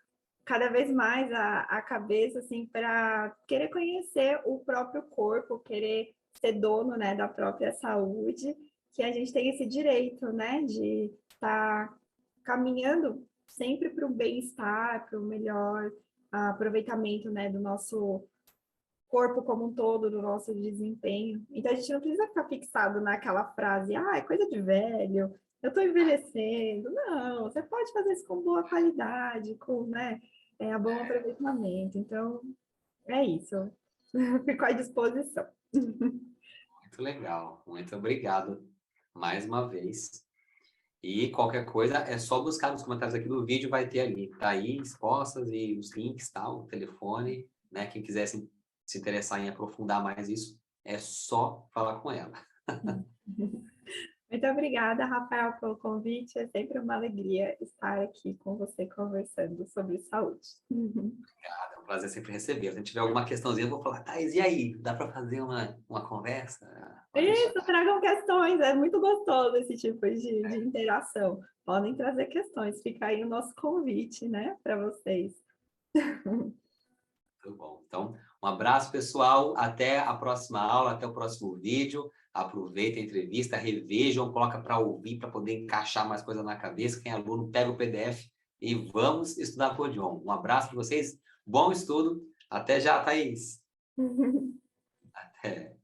cada vez mais a cabeça, assim, para querer conhecer o próprio corpo, querer ser dono, né, da própria saúde, que a gente tem esse direito, né, de estar caminhando sempre para o bem-estar, para o melhor aproveitamento, né, do nosso corpo como um todo, do nosso desempenho. Então, a gente não precisa ficar fixado naquela frase, ah, é coisa de velho, eu estou envelhecendo. Não, você pode fazer isso com boa qualidade, com, né, a bom aproveitamento. Então, é isso. Fico à disposição. Muito legal, muito obrigado mais uma vez. E qualquer coisa é só buscar nos comentários aqui do vídeo, vai ter ali Thaís, postas e os links, tal, o telefone, né? Quem quiser se interessar em aprofundar mais isso, é só falar com ela. Muito obrigada, Rafael, pelo convite. É sempre uma alegria estar aqui com você conversando sobre saúde. É um prazer sempre receber. Se a gente tiver alguma questãozinha, eu vou falar, Thaís, e aí? Dá para fazer uma conversa? Pode deixar. Isso, tragam questões, é muito gostoso esse tipo de interação. Podem trazer questões, fica aí o nosso convite, né, para vocês. Muito bom. Então, um abraço, pessoal. Até a próxima aula, até o próximo vídeo. Aproveita a entrevista, revejam, coloca para ouvir, para poder encaixar mais coisa na cabeça. Quem é aluno, pega o PDF e vamos estudar acordeon. Um abraço para vocês, bom estudo. Até já, Thaís. Até.